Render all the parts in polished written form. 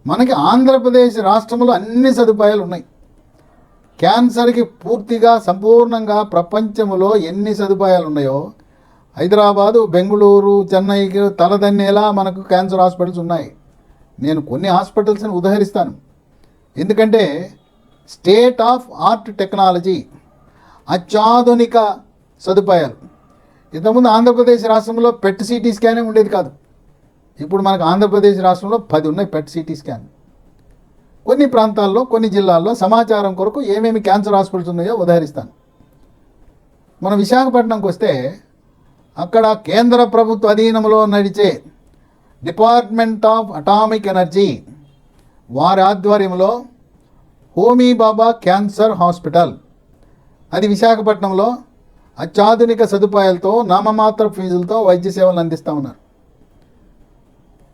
మనకి ఆంధ్రప్రదేశ్ రాష్ట్రంలో అన్ని సదుపాయాలు ఉన్నాయి. క్యాన్సర్కి పూర్తిగా సంపూర్ణంగా ప్రపంచంలో ఎన్ని సదుపాయాలు ఉన్నాయో హైదరాబాదు, బెంగళూరు, చెన్నైకి తలదన్నేలా మనకు క్యాన్సర్ హాస్పిటల్స్ ఉన్నాయి. నేను కొన్ని హాస్పిటల్స్ని ఉదహరిస్తాను. ఎందుకంటే స్టేట్ ఆఫ్ ఆర్ట్ టెక్నాలజీ, అత్యాధునిక సదుపాయాలు. ఇంతకుముందు ఆంధ్రప్రదేశ్ రాష్ట్రంలో పెట్ సిటీ స్కానే ఉండేది కాదు. ఇప్పుడు మనకు ఆంధ్రప్రదేశ్ రాష్ట్రంలో 10 ఉన్నాయి పెట్ సిటీ స్కాన్. కొన్ని ప్రాంతాల్లో, కొన్ని జిల్లాల్లో సమాచారం కొరకు ఏమేమి క్యాన్సర్ హాస్పిటల్స్ ఉన్నాయో ఉదహరిస్తాను. మన విశాఖపట్నంకి వస్తే అక్కడ కేంద్ర ప్రభుత్వ అధీనంలో నడిచే డిపార్ట్మెంట్ ఆఫ్ అటామిక్ ఎనర్జీ వారి ఆధ్వర్యంలో హోమీ బాబా క్యాన్సర్ హాస్పిటల్, అది విశాఖపట్నంలో అత్యాధునిక సదుపాయాలతో నామమాత్ర ఫీజులతో వైద్య సేవలు అందిస్తూ ఉన్నారు.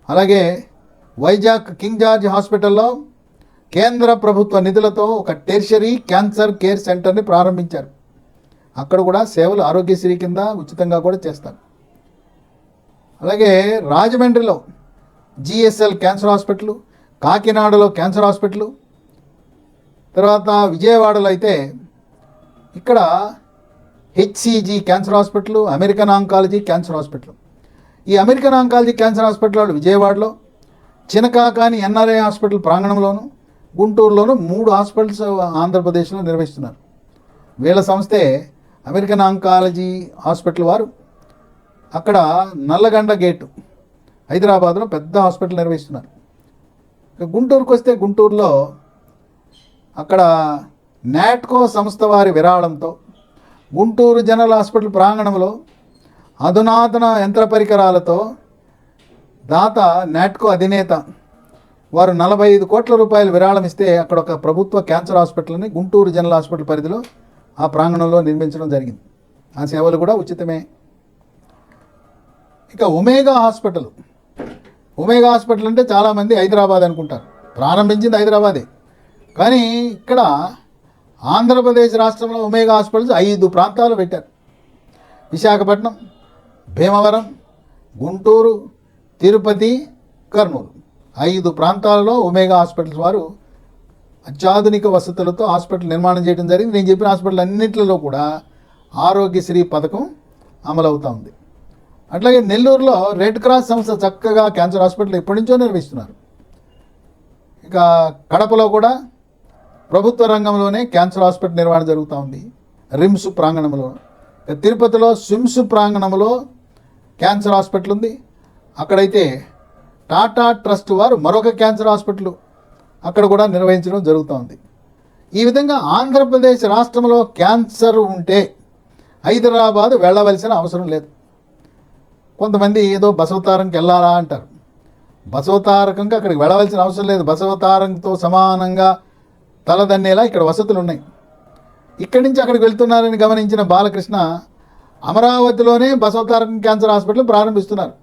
అలాగే వైజాగ్ కింగ్ జార్జ్ హాస్పిటల్లో కేంద్ర ప్రభుత్వ నిధులతో ఒక టెర్షరీ క్యాన్సర్ కేర్ సెంటర్ని ప్రారంభించారు. అక్కడ కూడా సేవలు ఆరోగ్యశ్రీ కింద ఉచితంగా కూడా చేస్తారు. అలాగే రాజమండ్రిలో జిఎస్ఎల్ క్యాన్సర్ హాస్పిటల్, కాకినాడలో క్యాన్సర్ హాస్పిటల్, తర్వాత విజయవాడలో అయితే ఇక్కడ HCG cancer hospital, American oncology cancer hospital. ఈ అమెరికన్ ఆంకాలజీ క్యాన్సర్ హాస్పిటల్ విజయవాడలో, చినకాకాని ఎన్ఆర్ఐ హాస్పిటల్ ప్రాంగణంలోను, గుంటూరులోను 3 హాస్పిటల్స్ ఆంధ్రప్రదేశ్లో నిర్వహిస్తున్నారు. వీళ్ళ సంస్థే అమెరికన్ ఆంకాలజీ హాస్పిటల్ వారు అక్కడ నల్లగండ గేటు హైదరాబాద్లో పెద్ద హాస్పిటల్ నిర్వహిస్తున్నారు. గుంటూరుకు వస్తే గుంటూరులో అక్కడ నాట్కో సంస్థ వారి విరాళంతో గుంటూరు జనరల్ హాస్పిటల్ ప్రాంగణంలో అధునాతన యంత్ర పరికరాలతో దాత నాట్కో అధినేత వారు 45 కోట్ల రూపాయలు విరాళం ఇస్తే అక్కడ ఒక ప్రభుత్వ క్యాన్సర్ హాస్పిటల్ని గుంటూరు జనరల్ హాస్పిటల్ పరిధిలో ఆ ప్రాంగణంలో నిర్మించడం జరిగింది. ఆ సేవలు కూడా ఉచితమే. ఇక ఒమేగా హాస్పిటల్ అంటే చాలామంది హైదరాబాద్ అనుకుంటారు. ప్రారంభించింది హైదరాబాదే, కానీ ఇక్కడ ఆంధ్రప్రదేశ్ రాష్ట్రంలో ఒమేగా హాస్పిటల్స్ 5 ప్రాంతాలు పెట్టారు. విశాఖపట్నం, భీమవరం, గుంటూరు, తిరుపతి, కర్నూలు 5 ప్రాంతాలలో ఒమేగా హాస్పిటల్స్ వారు అత్యాధునిక వసతులతో హాస్పిటల్ నిర్మాణం చేయడం జరిగింది. నేను చెప్పిన హాస్పిటల్ అన్నింటిలో కూడా ఆరోగ్యశ్రీ పథకం అమలవుతూ ఉంది. అట్లాగే నెల్లూరులో రెడ్ క్రాస్ సంస్థ చక్కగా క్యాన్సర్ హాస్పిటల్ ఎప్పటి నుంచో నిర్వహిస్తున్నారు. ఇక కడపలో కూడా ప్రభుత్వ రంగంలోనే క్యాన్సర్ హాస్పిటల్ నిర్వహణ జరుగుతూ ఉంది రిమ్స్ ప్రాంగణంలో. ఇక తిరుపతిలో స్విమ్స్ ప్రాంగణంలో క్యాన్సర్ హాస్పిటల్ ఉంది. అక్కడైతే టాటా ట్రస్ట్ వారు మరొక క్యాన్సర్ హాస్పిటల్ అక్కడ కూడా నిర్వహించడం జరుగుతోంది. ఈ విధంగా ఆంధ్రప్రదేశ్ రాష్ట్రంలో క్యాన్సర్ ఉంటే హైదరాబాద్ వెళ్ళవలసిన అవసరం లేదు. కొంతమంది ఏదో బసవతారంకి వెళ్ళాలా అంటారు. బసవతారకంగా అక్కడికి వెళ్ళవలసిన అవసరం లేదు. బసవతారంతో సమానంగా తలదన్నేలా ఇక్కడ వసతులు ఉన్నాయి. ఇక్కడి నుంచి అక్కడికి వెళ్తున్నారని గమనించిన బాలకృష్ణ అమరావతిలోనే బసవతారకం క్యాన్సర్ హాస్పిటల్ ప్రారంభిస్తున్నారు.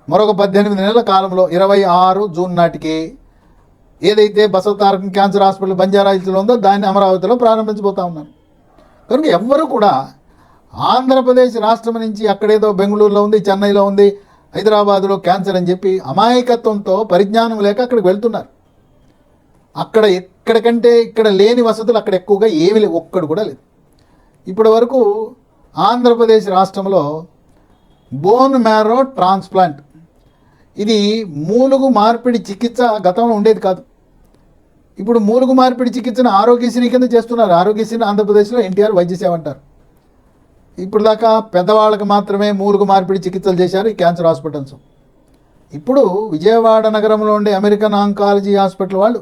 మరొక 18 నెలల కాలంలో 26 జూన్ నాటికి ఏదైతే బసవతారకం క్యాన్సర్ హాస్పిటల్ బంజారాహిల్స్లో ఉందో దాన్ని అమరావతిలో ప్రారంభించబోతా ఉన్నారు. కనుక ఎవ్వరూ కూడా ఆంధ్రప్రదేశ్ రాష్ట్రం నుంచి అక్కడేదో బెంగళూరులో ఉంది, చెన్నైలో ఉంది, హైదరాబాదులో క్యాన్సర్ అని చెప్పి అమాయకత్వంతో పరిజ్ఞానం లేక అక్కడికి వెళ్తున్నారు. అక్కడ ఎక్కడికంటే ఇక్కడ లేని వసతులు అక్కడ ఎక్కువగా ఏమీ లేవు, ఒక్కడు కూడా లేదు. ఇప్పటి వరకు ఆంధ్రప్రదేశ్ రాష్ట్రంలో బోన్ మ్యారో ట్రాన్స్ప్లాంట్, ఇది మూలుగు మార్పిడి చికిత్స గతంలో ఉండేది కాదు. ఇప్పుడు మూలుగు మార్పిడి చికిత్సను ఆరోగ్యశ్రీ కింద చేస్తున్నారు. ఆరోగ్యశ్రీని ఆంధ్రప్రదేశ్లో ఎన్టీఆర్ వైద్య సేవ అంటారు. ఇప్పుడు దాకా పెద్దవాళ్ళకి మాత్రమే మూలుగు మార్పిడి చికిత్సలు చేశారు ఈ క్యాన్సర్ హాస్పిటల్స్. ఇప్పుడు విజయవాడ నగరంలో ఉండే అమెరికన్ ఆంకాలజీ హాస్పిటల్ వాళ్ళు,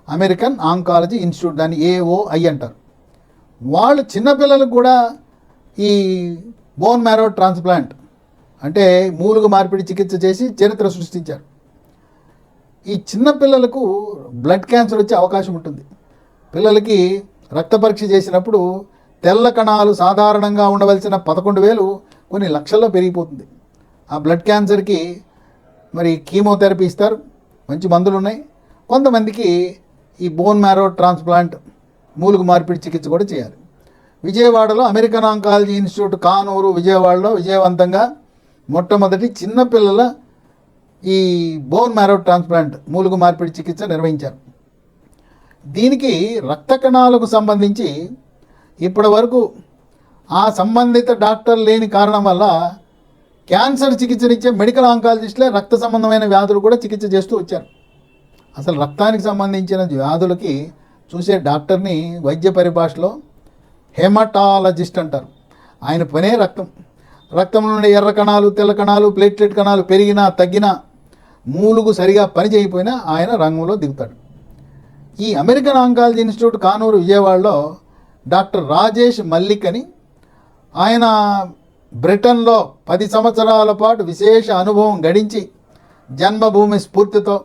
అమెరికన్ ఆంకాలజీ ఇన్స్టిట్యూట్, దాన్ని AOI అంటారు, వాళ్ళు చిన్నపిల్లలకు కూడా ఈ బోన్ మ్యారో ట్రాన్స్ప్లాంట్ అంటే మూలుగు మార్పిడి చికిత్స చేసి చరిత్ర సృష్టించారు. ఈ చిన్నపిల్లలకు బ్లడ్ క్యాన్సర్ వచ్చే అవకాశం ఉంటుంది. పిల్లలకి రక్త పరీక్ష చేసినప్పుడు తెల్ల కణాలు సాధారణంగా ఉండవలసిన 11,000 కొన్ని లక్షల్లో పెరిగిపోతుంది. ఆ బ్లడ్ క్యాన్సర్కి మరి కీమోథెరపీ ఇస్తారు, మంచి మందులు ఉన్నాయి. కొంతమందికి ఈ బోన్ మ్యారో ట్రాన్స్ప్లాంట్ మూలుగు మార్పిడి చికిత్స కూడా చేయాలి. విజయవాడలో అమెరికన్ ఆంకాలజీ ఇన్స్టిట్యూట్, కానూరు, విజయవాడలో విజయవంతంగా మొట్టమొదటి చిన్నపిల్లల ఈ బోన్ మ్యారో ట్రాన్స్ప్లాంట్ మూలుగు మార్పిడి చికిత్స నిర్వహించారు. దీనికి రక్త కణాలకు సంబంధించి ఇప్పటి వరకు ఆ సంబంధిత డాక్టర్ లేని కారణం వల్ల క్యాన్సర్ చికిత్సనిచ్చే మెడికల్ ఆంకాలజిస్టులే రక్త సంబంధమైన వ్యాధులు కూడా చికిత్స చేస్తూ వచ్చారు. అసలు రక్తానికి సంబంధించిన వ్యాధులకి చూసే డాక్టర్ని వైద్య పరిభాషలో హెమటాలజిస్ట్ అంటారు. ఆయన పనే రక్తంలో ఉండే ఎర్ర కణాలు, తెల్ల కణాలు, ప్లేట్లెట్ కణాలు పెరిగినా తగ్గినా, మూలుగు సరిగా పని చేయకపోయినా ఆయన రంగంలో దిగుతాడు. ఈ అమెరికన్ ఆంకాలజీ ఇన్స్టిట్యూట్ కానూరు విజయవాడలో డాక్టర్ రాజేష్ మల్లిక్ అని, ఆయన బ్రిటన్లో 10 సంవత్సరాల పాటు విశేష అనుభవం గడించి జన్మభూమి స్ఫూర్తితో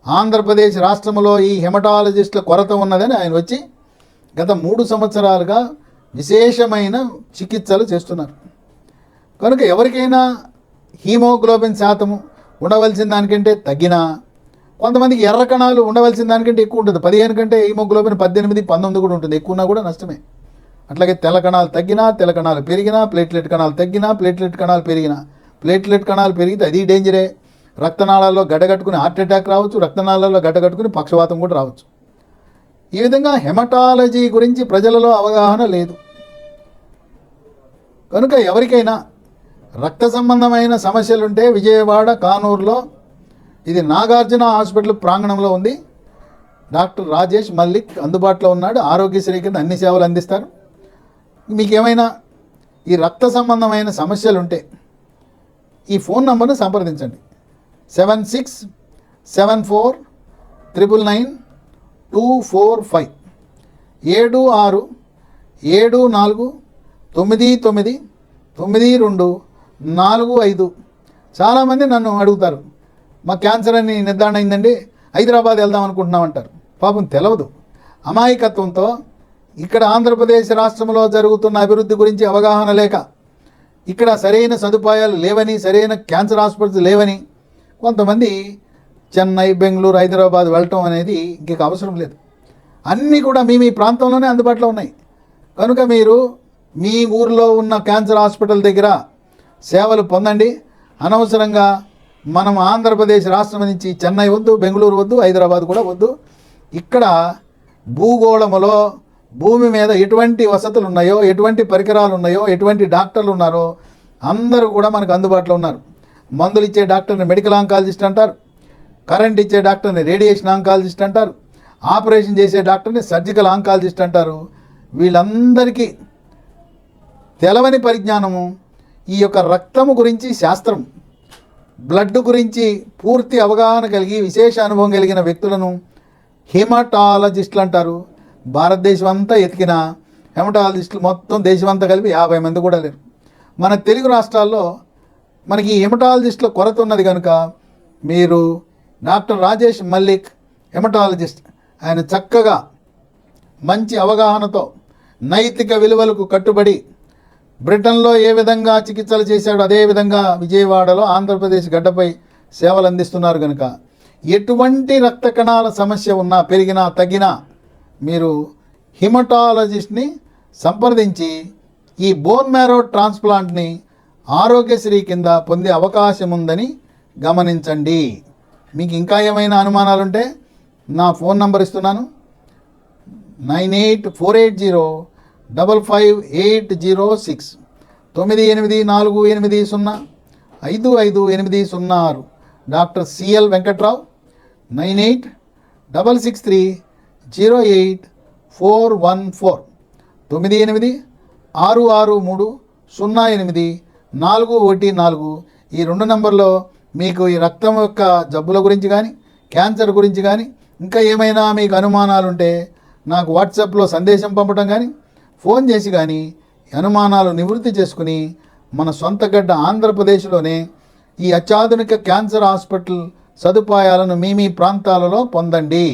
ఆంధ్రప్రదేశ్ రాష్ట్రంలో ఈ హెమటాలజిస్టుల కొరత ఉన్నదని ఆయన వచ్చి గత 3 సంవత్సరాలుగా విశేషమైన చికిత్సలు చేస్తున్నారు. కనుక ఎవరికైనా హీమోగ్లోబిన్ శాతము ఉండవలసిన దానికంటే తగ్గినా, కొంతమందికి ఎర్ర కణాలు ఉండవలసిన దానికంటే ఎక్కువ ఉంటుంది. 15 కంటే హీమోగ్లోబిన్ 18, 19 కూడా ఉంటుంది. ఎక్కువ ఉన్నా కూడా నష్టమే. అట్లాగే తెల్ల కణాలు తగ్గినా, తెల్ల కణాలు పెరిగినా, ప్లేట్లెట్ కణాలు తగ్గినా, ప్లేట్లెట్ కణాలు పెరిగినా, ప్లేట్లెట్ కణాలు పెరిగితే అది డేంజరే. రక్తనాళాల్లో గడ్డగట్టుకుని హార్ట్ అటాక్ రావచ్చు, రక్తనాళాల్లో గడ్డగట్టుకుని పక్షవాతం కూడా రావచ్చు. ఈ విధంగా హెమటాలజీ గురించి ప్రజలలో అవగాహన లేదు. కనుక ఎవరికైనా రక్త సంబంధమైన సమస్యలుంటే విజయవాడ కానూరులో, ఇది నాగార్జున హాస్పిటల్ ప్రాంగణంలో ఉంది, డాక్టర్ రాజేష్ మల్లిక్ అందుబాటులో ఉన్నాడు. ఆరోగ్యశ్రీ కింద అన్ని సేవలు అందిస్తారు. మీకేమైనా ఈ రక్త సంబంధమైన సమస్యలుంటే ఈ ఫోన్ నంబర్ను సంప్రదించండి. 7674999245 7674999245. చాలామంది నన్ను అడుగుతారు, మా క్యాన్సర్ అని నిర్ధారణ అయిందండి, హైదరాబాద్ వెళ్దాం అనుకుంటున్నామంటారు. పాపం తెలవదు. అమాయకత్వంతో ఇక్కడ ఆంధ్రప్రదేశ్ రాష్ట్రంలో జరుగుతున్న అభివృద్ధి గురించి అవగాహన లేక, ఇక్కడ సరైన సదుపాయాలు లేవని, సరైన క్యాన్సర్ హాస్పిటల్స్ లేవని కొంతమంది చెన్నై, బెంగళూరు, హైదరాబాద్ వెళ్ళటం అనేది ఇంక అవసరం లేదు. అన్నీ కూడా మీ ప్రాంతంలోనే అందుబాటులో ఉన్నాయి. కనుక మీరు మీ ఊర్లో ఉన్న క్యాన్సర్ హాస్పిటల్ దగ్గర సేవలు పొందండి. అనవసరంగా మనం ఆంధ్రప్రదేశ్ రాష్ట్రం నుంచి చెన్నై వద్దు, బెంగళూరు వద్దు, హైదరాబాద్ కూడా వద్దు. ఇక్కడ భూగోళములో భూమి మీద ఎటువంటి వసతులు ఉన్నాయో, ఎటువంటి పరికరాలు ఉన్నాయో, ఎటువంటి డాక్టర్లు ఉన్నారో అందరూ కూడా మనకు అందుబాటులో ఉన్నారు. మందులు ఇచ్చే డాక్టర్ని మెడికల్ ఆంకాలజిస్ట్ అంటారు, కరెంట్ ఇచ్చే డాక్టర్ని రేడియేషన్ ఆంకాలజిస్ట్ అంటారు, ఆపరేషన్ చేసే డాక్టర్ని సర్జికల్ ఆంకాలజిస్ట్ అంటారు. వీళ్ళందరికీ తెలవని పరిజ్ఞానము, ఈ యొక్క రక్తము గురించి శాస్త్రం, బ్లడ్ గురించి పూర్తి అవగాహన కలిగి విశేష అనుభవం కలిగిన వ్యక్తులను హెమటాలజిస్టులు అంటారు. భారతదేశం అంతా ఎతికిన హెమటాలజిస్టులు మొత్తం దేశమంతా కలిపి 50 మంది కూడా లేరు. మన తెలుగు రాష్ట్రాల్లో మనకి ఈ హెమటాలజిస్టుల కొరత ఉన్నది కనుక మీరు డాక్టర్ రాజేష్ మల్లిక్ హెమటాలజిస్ట్, ఆయన చక్కగా మంచి అవగాహనతో నైతిక విలువలకు కట్టుబడి బ్రిటన్లో ఏ విధంగా చికిత్సలు చేశాడో అదేవిధంగా విజయవాడలో ఆంధ్రప్రదేశ్ గడ్డపై సేవలు అందిస్తున్నారు కనుక ఎటువంటి రక్త కణాల సమస్య ఉన్నా, పెరిగినా తగ్గినా మీరు హిమటాలజిస్ట్ని సంప్రదించి ఈ బోన్ మ్యారో ట్రాన్స్ప్లాంట్ని ఆరోగ్యశ్రీ కింద పొందే అవకాశం ఉందని గమనించండి. మీకు ఇంకా ఏమైనా అనుమానాలుంటే నా ఫోన్ నంబర్ ఇస్తున్నాను, 9848055806 9848055806. Doctor CL Venkatrao, 9866308414 9866300814. ఈ 2 నంబర్లో మీకు ఈ రక్తం యొక్క జబ్బుల గురించి కానీ, క్యాన్సర్ గురించి కానీ, ఇంకా ఏమైనా మీకు అనుమానాలు ఉంటే నాకు వాట్సాప్లో సందేశం పంపడం కానీ, ఫోన్ చేసి కానీ అనుమానాలు నివృత్తి చేసుకుని మన సొంత గడ్డ ఆంధ్రప్రదేశ్లోనే ఈ అత్యాధునిక క్యాన్సర్ హాస్పిటల్ సదుపాయాలను మీ ప్రాంతాలలో పొందండి.